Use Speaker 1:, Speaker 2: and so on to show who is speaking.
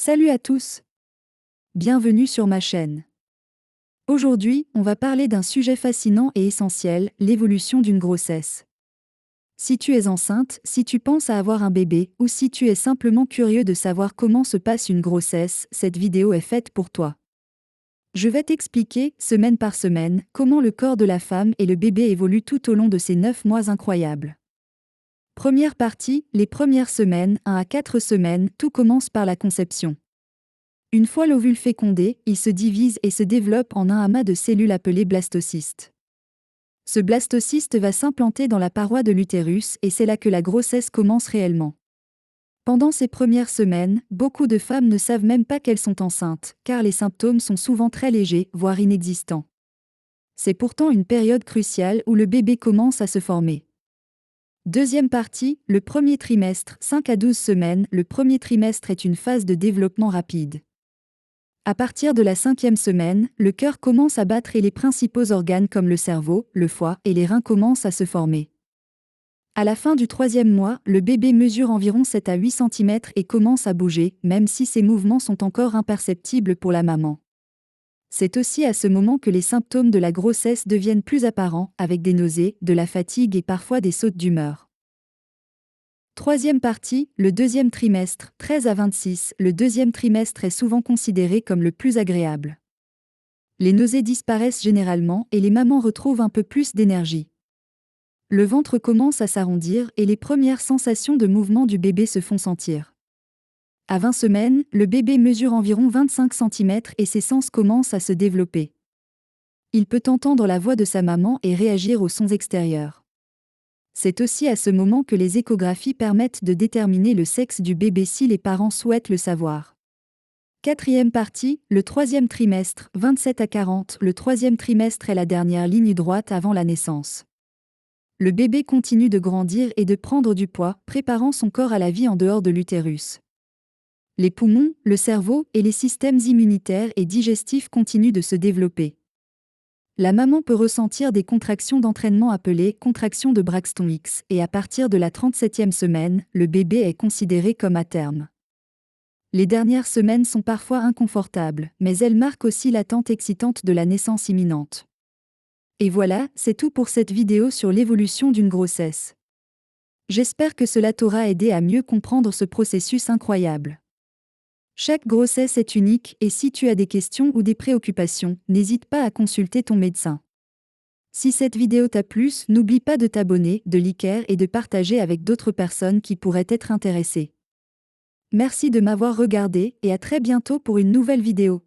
Speaker 1: Salut à tous! Bienvenue sur ma chaîne. Aujourd'hui, on va parler d'un sujet fascinant et essentiel, l'évolution d'une grossesse. Si tu es enceinte, si tu penses à avoir un bébé, ou si tu es simplement curieux de savoir comment se passe une grossesse, cette vidéo est faite pour toi. Je vais t'expliquer, semaine par semaine, comment le corps de la femme et le bébé évoluent tout au long de ces 9 mois incroyables. Première partie, les premières semaines, 1 à 4 semaines, tout commence par la conception. Une fois l'ovule fécondé, il se divise et se développe en un amas de cellules appelées blastocystes. Ce blastocyste va s'implanter dans la paroi de l'utérus et c'est là que la grossesse commence réellement. Pendant ces premières semaines, beaucoup de femmes ne savent même pas qu'elles sont enceintes, car les symptômes sont souvent très légers, voire inexistants. C'est pourtant une période cruciale où le bébé commence à se former. Deuxième partie, le premier trimestre, 5 à 12 semaines, le premier trimestre est une phase de développement rapide. À partir de la 5e semaine, le cœur commence à battre et les principaux organes comme le cerveau, le foie et les reins commencent à se former. À la fin du 3e mois, le bébé mesure environ 7 à 8 cm et commence à bouger, même si ces mouvements sont encore imperceptibles pour la maman. C'est aussi à ce moment que les symptômes de la grossesse deviennent plus apparents, avec des nausées, de la fatigue et parfois des sautes d'humeur. Troisième partie, le deuxième trimestre, 13 à 26, le deuxième trimestre est souvent considéré comme le plus agréable. Les nausées disparaissent généralement et les mamans retrouvent un peu plus d'énergie. Le ventre commence à s'arrondir et les premières sensations de mouvement du bébé se font sentir. À 20 semaines, le bébé mesure environ 25 cm et ses sens commencent à se développer. Il peut entendre la voix de sa maman et réagir aux sons extérieurs. C'est aussi à ce moment que les échographies permettent de déterminer le sexe du bébé si les parents souhaitent le savoir. Quatrième partie, le 3e trimestre, 27 à 40, le 3e trimestre est la dernière ligne droite avant la naissance. Le bébé continue de grandir et de prendre du poids, préparant son corps à la vie en dehors de l'utérus. Les poumons, le cerveau et les systèmes immunitaires et digestifs continuent de se développer. La maman peut ressentir des contractions d'entraînement appelées contractions de Braxton Hicks, et à partir de la 37e semaine, le bébé est considéré comme à terme. Les dernières semaines sont parfois inconfortables, mais elles marquent aussi l'attente excitante de la naissance imminente. Et voilà, c'est tout pour cette vidéo sur l'évolution d'une grossesse. J'espère que cela t'aura aidé à mieux comprendre ce processus incroyable. Chaque grossesse est unique et si tu as des questions ou des préoccupations, n'hésite pas à consulter ton médecin. Si cette vidéo t'a plu, n'oublie pas de t'abonner, de liker et de partager avec d'autres personnes qui pourraient être intéressées. Merci de m'avoir regardé et à très bientôt pour une nouvelle vidéo.